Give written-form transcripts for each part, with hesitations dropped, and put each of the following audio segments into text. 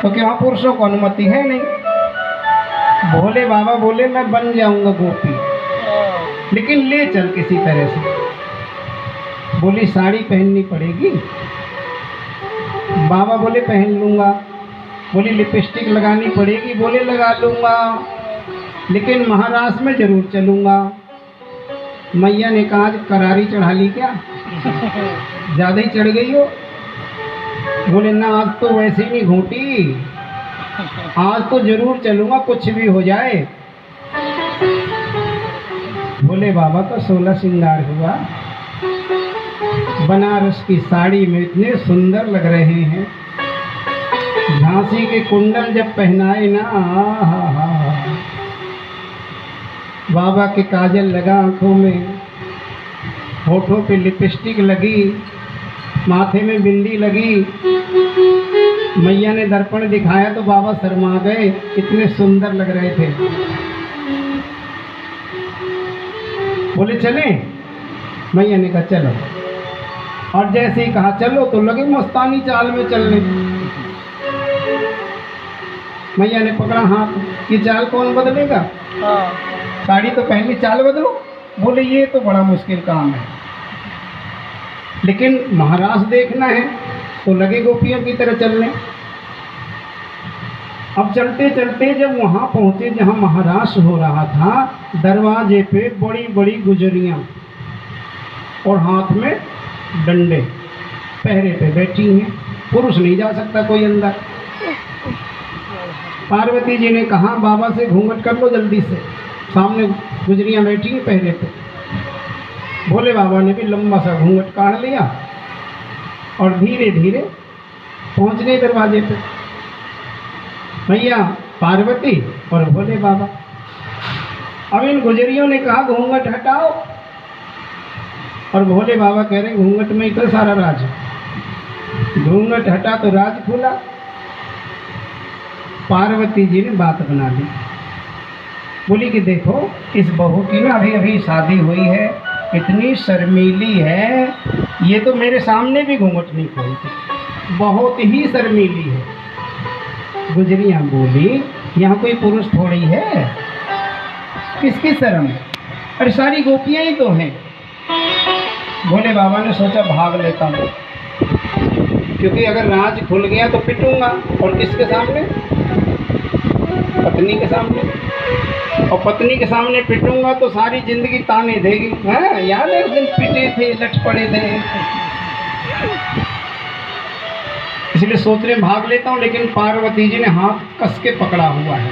क्योंकि वहाँ पुरुषों को अनुमति है नहीं। भोले बाबा बोले मैं बन जाऊंगा गोपी, लेकिन ले चल किसी तरह से। बोली साड़ी पहननी पड़ेगी। बाबा बोले पहन लूंगा। बोली लिपस्टिक लगानी पड़ेगी। बोले लगा लूंगा, लेकिन महाराष्ट्र में जरूर चलूंगा। मैया ने कहा करारी चढ़ा ली क्या, ज्यादा ही चढ़ गई हो। बोले ना आज तो वैसे ही नहीं घूटी, आज तो जरूर चलूंगा कुछ भी हो जाए। भोले बाबा का 16 श्रृंगार हुआ। बनारस की साड़ी में इतने सुंदर लग रहे हैं। झांसी के कुंडल जब पहनाए ना, बाबा के काजल लगा आंखों में, होठों पे लिपस्टिक लगी, माथे में बिंदी लगी। मैया ने दर्पण दिखाया तो बाबा शर्मा गए, इतने सुंदर लग रहे थे। बोले चले। मैया ने कहा चलो। और जैसे ही कहा चलो तो लगे मस्तानी चाल में चलने। मैया ने पकड़ा हाथ, ये चाल कौन बदलेगा, साड़ी तो पहननी, चाल बदलो। बोले ये तो बड़ा मुश्किल काम है, लेकिन महाराज देखना है तो लगे गोपियों की तरह चलने। अब चलते चलते जब वहां पहुंचे जहां महाराज हो रहा था, दरवाजे पे बड़ी बड़ी गुजरियां और हाथ में डंडे पहरे पे बैठी हैं। पुरुष नहीं जा सकता कोई अंदर। पार्वती जी ने कहा बाबा से घूंघट कर लो जल्दी से, सामने गुजरियां बैठी हैं पहरे पे। भोले बाबा ने भी लंबा सा घूंघट काढ़ लिया और धीरे धीरे पहुंच गए दरवाजे पे। मैया पार्वती और भोले बाबा। अब इन गुजरियों ने कहा घूंघट हटाओ, और भोले बाबा कह रहे घूंघट में ही तो सारा राज है। घूंघट हटा तो राज खुला। पार्वती जी ने बात बना ली। बोली कि देखो इस बहू की ना अभी अभी शादी हुई है, इतनी शर्मीली है, ये तो मेरे सामने भी घूंघट नहीं खोलती, बहुत ही शर्मीली है। गुजरियां बोली यहाँ कोई पुरुष थोड़ी है, किसकी शर्म है, अरे सारी गोपियां ही तो हैं। भोले बाबा ने सोचा भाग लेता हूँ, क्योंकि अगर राज खुल गया तो पिटूंगा, और किसके सामने, पत्नी के सामने, और पत्नी के सामने पिटूंगा तो सारी जिंदगी ताने देगी। हाँ याद है उस दिन पिटे थे, लट पड़े थे। इसलिए सोच रहे भाग लेता हूँ, लेकिन पार्वती जी ने हाथ कस के पकड़ा हुआ है।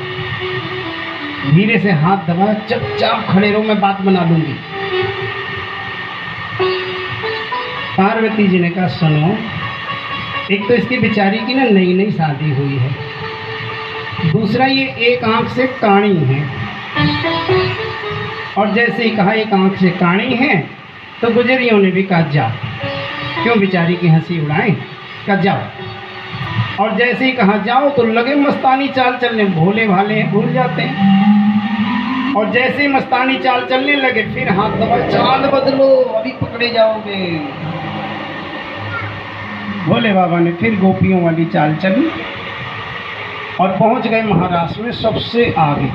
धीरे से हाथ दबाया, चुपचाप खड़े रहो, मैं बात बना लूंगी। पार्वती जी ने कहा सुनो, एक तो इसकी बेचारी की ना नई नई शादी हुई है, दूसरा ये एक आंख से काणी है। और जैसे ही कहा एक आंख से काणी है तो गुजरियों ने भी कहा जाओ, क्यों बेचारी की हंसी उड़ाएं, कहा जाओ। और जैसे ही कहा जाओ तो लगे मस्तानी चाल चलने। भोले भाले भूल जाते हैं। और जैसे ही मस्तानी चाल चलने लगे फिर हाथ दबा, चाल बदलो अभी पकड़े जाओगे। भोले बाबा ने फिर गोपियों वाली चाल चली और पहुंच गए महाराष्ट्र में सबसे आगे।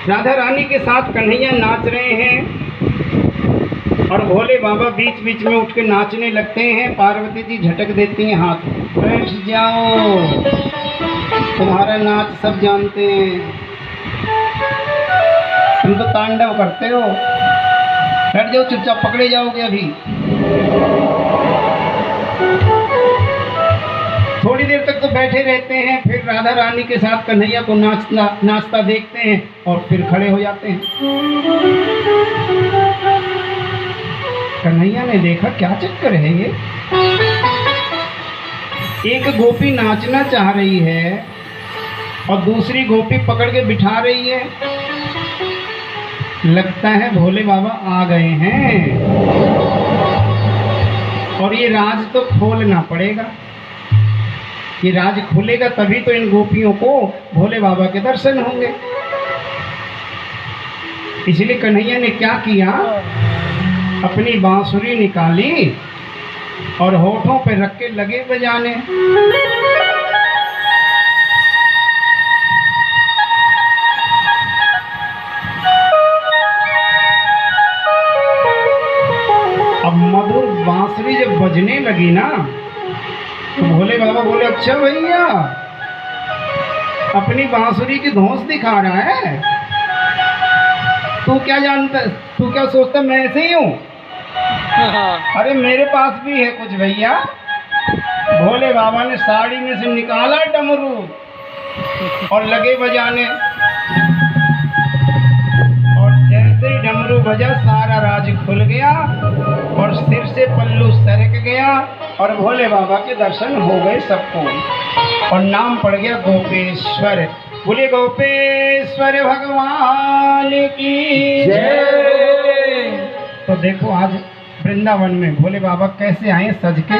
राधा रानी के साथ कन्हैया नाच रहे हैं और भोले बाबा बीच बीच में उठ के नाचने लगते हैं। पार्वती जी झटक देती हैं हाथ, बैठ जाओ, तुम्हारा नाच सब जानते हैं, तुम तो तांडव करते हो, बैठ जाओ चुपचाप, पकड़े जाओगे अभी। थोड़ी देर तक तो बैठे रहते हैं, फिर राधा रानी के साथ कन्हैया को नाचता देखते हैं और फिर खड़े हो जाते हैं। कन्हैया ने देखा क्या चक्कर है ये, एक गोपी नाचना चाह रही है और दूसरी गोपी पकड़ के बिठा रही है। लगता है भोले बाबा आ गए हैं और ये राज तो खोलना पड़ेगा। ये राज खुलेगा तभी तो इन गोपियों को भोले बाबा के दर्शन होंगे। इसलिए कन्हैया ने क्या किया, अपनी बांसुरी निकाली और होठों पे रख के लगे बजाने। अब मधुर बांसुरी जब बजने लगी ना तो भोले बाबा बोले, अच्छा भैया अपनी बांसुरी की धौंस दिखा रहा है, तू क्या जानता, तू क्या सोचता मैं ऐसे ही हूँ? अरे मेरे पास भी है कुछ भैया। भोले बाबा ने साड़ी में से निकाला डमरू और लगे बजाने, और जैसे ही डमरू बजा सारा राज खुल गया और सिर से पल्लू सरक गया और भोले बाबा के दर्शन हो गए सबको, और नाम पड़ गया गोपेश्वर। बोले गोपेश्वर भगवान की जय। तो देखो आज वृंदावन में भोले बाबा कैसे आए सज के।